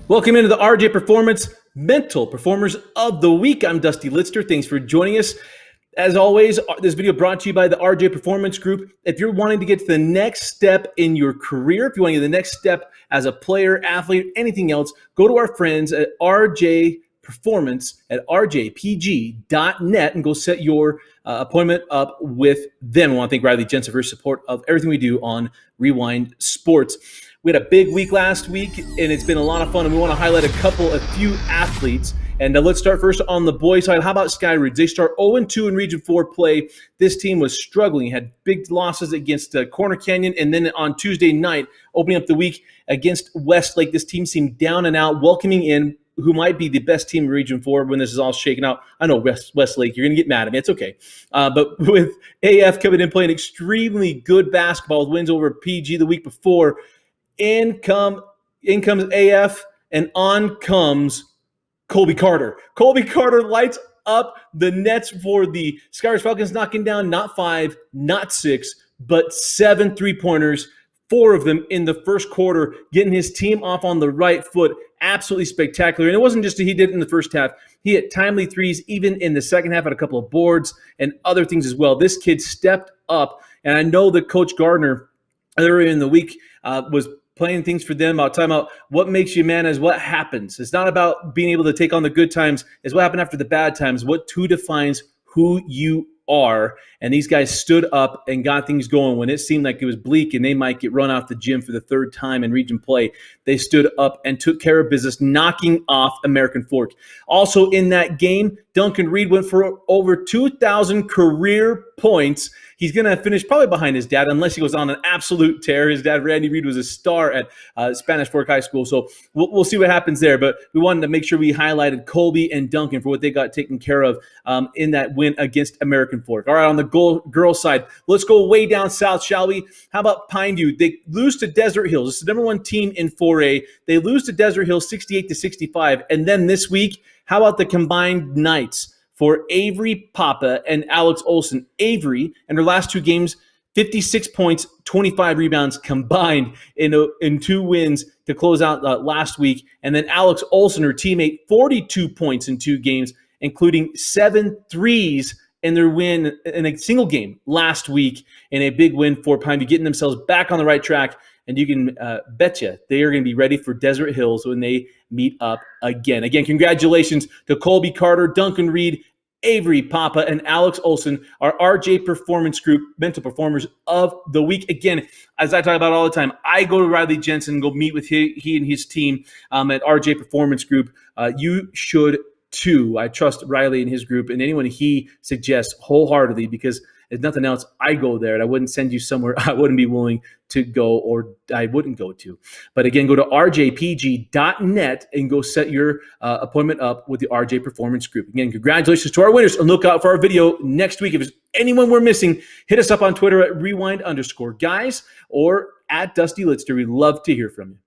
Welcome into the RJ Performance Mental Performers of the Week. I'm Dusty Litster. Thanks for joining us. As always, this video brought to you by the RJ Performance Group. If you're wanting to get to the next step in your career, if you want to get to the next step as a player, athlete, anything else, go to our friends at RJ Performance at rjpg.net and go set your appointment up with them. I want to thank Riley Jensen for his support of everything we do on Rewind Sports. We had a big week last week, and it's been a lot of fun, and we want to highlight a few athletes. And let's start first on the boys' side. How about Skyridge? They start 0-2 in Region 4 play. This team was struggling, had big losses against Corner Canyon, and then on Tuesday night, opening up the week against Westlake, this team seemed down and out, welcoming in who might be the best team in Region 4 when this is all shaken out. I know Westlake, you're going to get mad at me. It's okay. But with AF coming in playing extremely good basketball with wins over PG the week before, in comes AF, and on comes Colby Carter. Colby Carter lights up the nets for the Skyridge Falcons, knocking down not 5, not 6, but 7 3-pointers, 4 of them in the first quarter, getting his team off on the right foot. Absolutely spectacular. And it wasn't just that he did it in the first half. He hit timely threes even in the second half, had a couple of boards and other things as well. This kid stepped up, and I know that Coach Gardner earlier in the week was playing things for them about talking about what makes you a man is what happens. It's not about being able to take on the good times. It's what happened after the bad times. Who defines who you are. And these guys stood up and got things going when it seemed like it was bleak and they might get run out the gym for the third time in region play. They stood up and took care of business, knocking off American Fork. Also in that game, Duncan Reid went for over 2,000 career points. He's going to finish probably behind his dad unless he goes on an absolute tear. His dad, Randy Reid, was a star at Spanish Fork High School. So we'll see what happens there. But we wanted to make sure we highlighted Colby and Duncan for what they got taken care of in that win against American Fork. All right, on the girls side, let's go way down south, shall we? How about Pineview? They lose to Desert Hills. It's the number 1 team in 4A. They lose to Desert Hills 68-65. And then this week, how about the combined nights for Averi Papa and Alex Olsen? Averi, in her last 2 games, 56 points, 25 rebounds combined in 2 wins to close out last week. And then Alex Olsen, her teammate, 42 points in 2 games, including 7 threes in their win in a single game last week, in a big win for Pineview, getting themselves back on the right track. And you can betcha they are going to be ready for Desert Hills when they meet up again. Again, congratulations to Colby Carter, Duncan Reid, Averi Papa, and Alex Olsen, our RJ Performance Group Mental Performers of the Week. Again, as I talk about all the time, I go to Riley Jensen and go meet with he and his team at RJ Performance Group. You should too. I trust Riley and his group and anyone he suggests wholeheartedly, because if nothing else, I go there, and I wouldn't send you somewhere I wouldn't be willing to go or I wouldn't go to. But again, go to rjpg.net and go set your appointment up with the RJ Performance Group. Again, congratulations to our winners, and look out for our video next week. If there's anyone we're missing, hit us up on Twitter at rewind_guys or at Dusty Litster. We'd love to hear from you.